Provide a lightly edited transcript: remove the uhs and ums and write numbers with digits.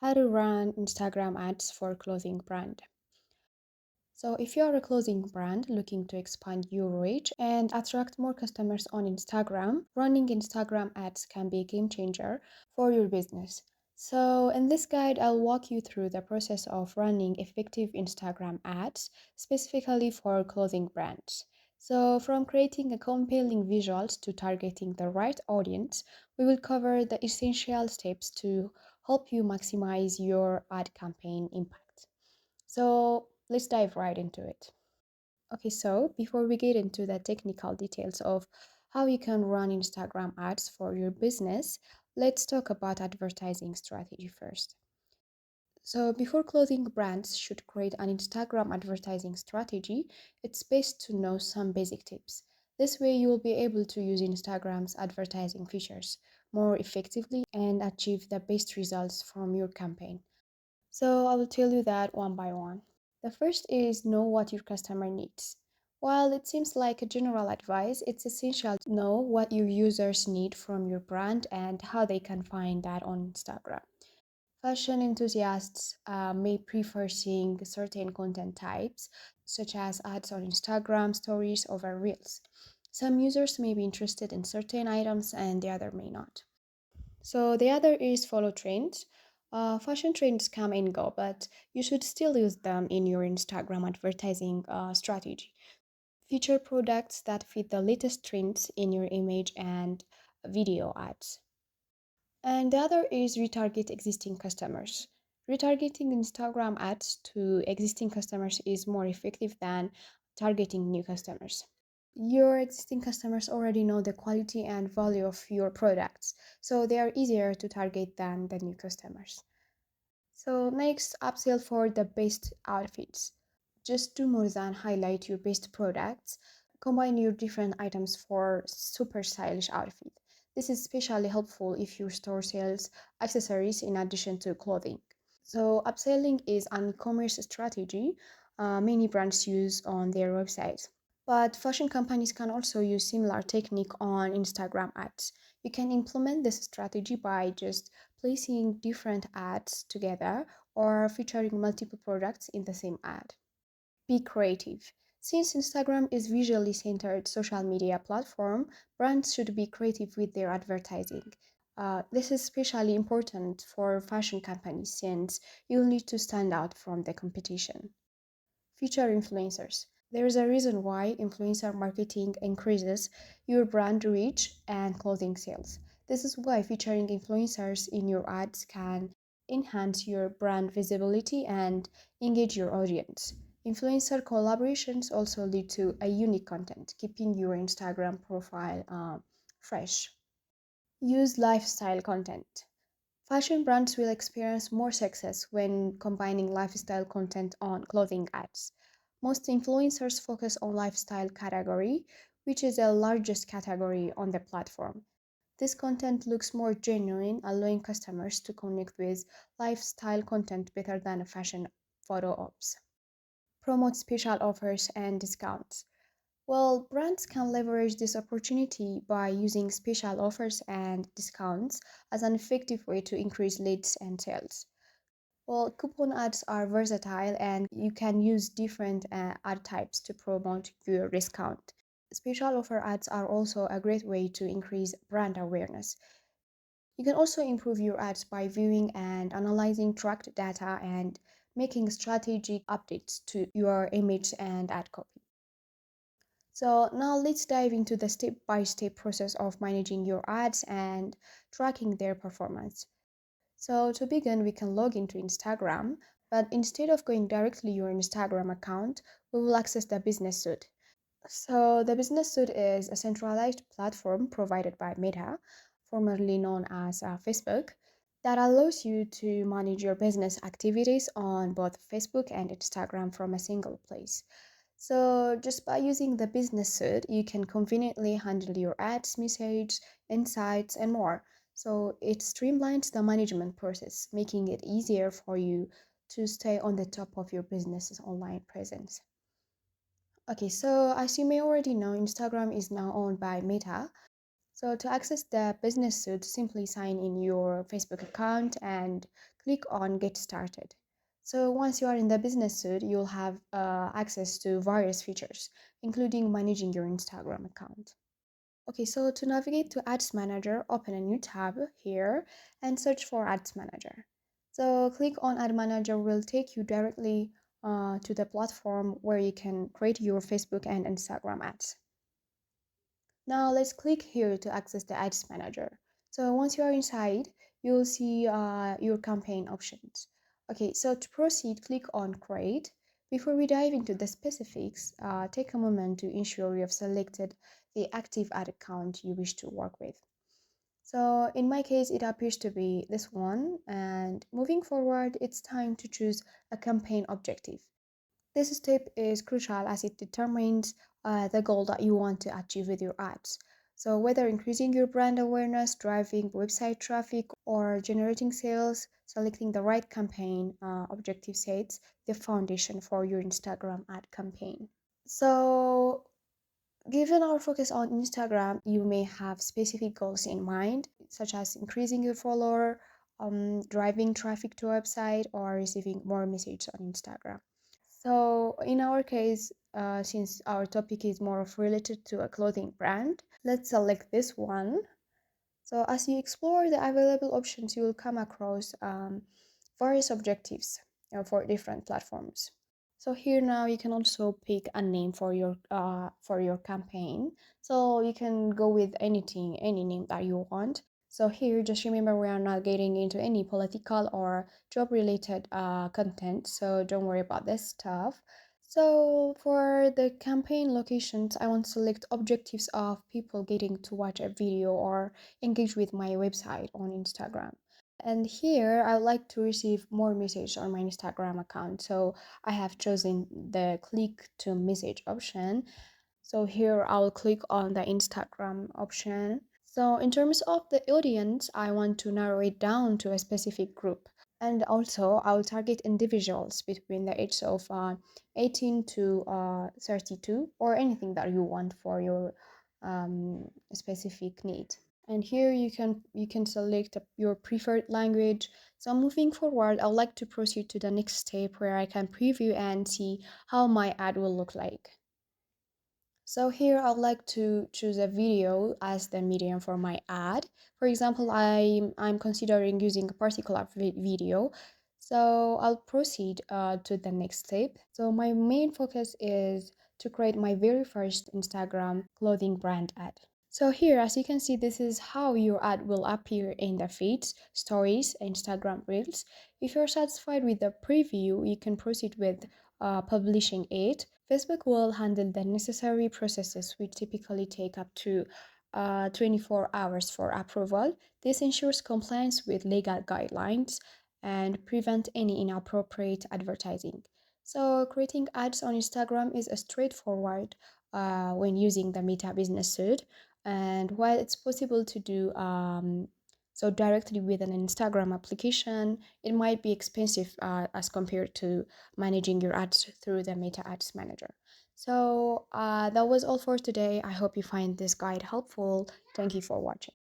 how to run Instagram ads for clothing brand. So if you are a clothing brand looking to expand your reach and attract more customers on Instagram, running Instagram ads can be a game changer for your business. So in this guide, I'll walk you through the process of running effective Instagram ads specifically for clothing brands. So from creating a compelling visuals to targeting the right audience, we will cover the essential steps to help you maximize your ad campaign impact. So let's dive right into it. Okay, so before we get into the technical details of how you can run Instagram ads for your business, let's talk about advertising strategy first. So, before clothing brands should create an Instagram advertising strategy, it's best to know some basic tips. This way, you will be able to use Instagram's advertising features more effectively and achieve the best results from your campaign. So, I will tell you that one by one. The first is know what your customer needs. While it seems like a general advice, it's essential to know what your users need from your brand and how they can find that on Instagram. Fashion enthusiasts may prefer seeing certain content types, such as ads on Instagram stories over Reels. Some users may be interested in certain items and the other may not. So the other is follow trends. Fashion trends come and go, but you should still use them in your Instagram advertising strategy. Feature products that fit the latest trends in your image and video ads. And the other is retarget existing customers. Retargeting Instagram ads to existing customers is more effective than targeting new customers. Your existing customers already know the quality and value of your products, so they are easier to target than the new customers. So, next, upsell for the best outfits. Just do more than highlight your best products. Combine your different items for super stylish outfit. This is especially helpful if your store sells accessories in addition to clothing. So, upselling is an e-commerce strategy many brands use on their websites. But fashion companies can also use similar technique on Instagram ads. You can implement this strategy by just placing different ads together or featuring multiple products in the same ad. Be creative. Since Instagram is visually centered social media platform, brands should be creative with their advertising. This is especially important for fashion companies since you'll need to stand out from the competition. Feature influencers. There is a reason why influencer marketing increases your brand reach and clothing sales. This is why featuring influencers in your ads can enhance your brand visibility and engage your audience. Influencer collaborations also lead to a unique content, keeping your Instagram profile fresh. Use lifestyle content. Fashion brands will experience more success when combining lifestyle content on clothing ads. Most influencers focus on lifestyle category, which is the largest category on the platform. This content looks more genuine, allowing customers to connect with lifestyle content better than fashion photo ops. Promote special offers and discounts. Well, brands can leverage this opportunity by using special offers and discounts as an effective way to increase leads and sales. Well, coupon ads are versatile and you can use different ad types to promote your discount. Special offer ads are also a great way to increase brand awareness. You can also improve your ads by viewing and analyzing tracked data and making strategic updates to your image and ad copy. So now let's dive into the step-by-step process of managing your ads and tracking their performance. So to begin, we can log into Instagram, but instead of going directly your Instagram account, we will access the Business Suite. So the Business Suite is a centralized platform provided by Meta, formerly known as Facebook, that allows you to manage your business activities on both Facebook and Instagram from a single place. So, just by using the business suite, you can conveniently handle your ads, message, insights, and more. So, it streamlines the management process, making it easier for you to stay on the top of your business's online presence. Okay, so as you may already know, Instagram is now owned by Meta. So, to access the business suite, simply sign in your Facebook account and click on Get Started. So once you are in the business suite, you'll have access to various features, including managing your Instagram account. Okay, so to navigate to Ads Manager, open a new tab here and search for Ads Manager. So click on Ad Manager will take you directly to the platform where you can create your Facebook and Instagram ads. Now let's click here to access the Ads Manager. So once you are inside, you'll see your campaign options. Okay, so to proceed, click on Create. Before we dive into the specifics, take a moment to ensure you have selected the active ad account you wish to work with. So in my case, it appears to be this one. And moving forward, it's time to choose a campaign objective. This step is crucial as it determines the goal that you want to achieve with your ads. So, whether increasing your brand awareness, driving website traffic, or generating sales, selecting the right campaign objective sets the foundation for your Instagram ad campaign. So, given our focus on Instagram, you may have specific goals in mind, such as increasing your follower, driving traffic to a website, or receiving more messages on Instagram. So in our case, since our topic is more of related to a clothing brand, let's select this one. So as you explore the available options, you will come across various objectives for different platforms. So here now you can also pick a name for your campaign. So you can go with anything, any name that you want. So here, just remember we are not getting into any political or job related content. So don't worry about this stuff. So for the campaign locations, I want to select objectives of people getting to watch a video or engage with my website on Instagram. And here I would like to receive more message on my Instagram account. So I have chosen the click to message option. So here I'll click on the Instagram option. So in terms of the audience, I want to narrow it down to a specific group. And also I'll target individuals between the age of 18 to 32 or anything that you want for your specific need. And here you can select your preferred language. So moving forward, I'd like to proceed to the next step where I can preview and see how my ad will look like. So here I'd like to choose a video as the medium for my ad. For example, I'm considering using a particular video. So I'll proceed to the next step. So my main focus is to create my very first Instagram clothing brand ad. So here, as you can see, this is how your ad will appear in the feeds, stories, Instagram reels. If you're satisfied with the preview, you can proceed with publishing it. Facebook will handle the necessary processes, which typically take up to 24 hours for approval. This ensures compliance with legal guidelines and prevent any inappropriate advertising. So creating ads on Instagram is a straightforward when using the Meta Business Suite. And while it's possible to do so directly with an Instagram application, it might be expensive as compared to managing your ads through the Meta Ads Manager. So that was all for today. I hope you find this guide helpful. Thank you for watching.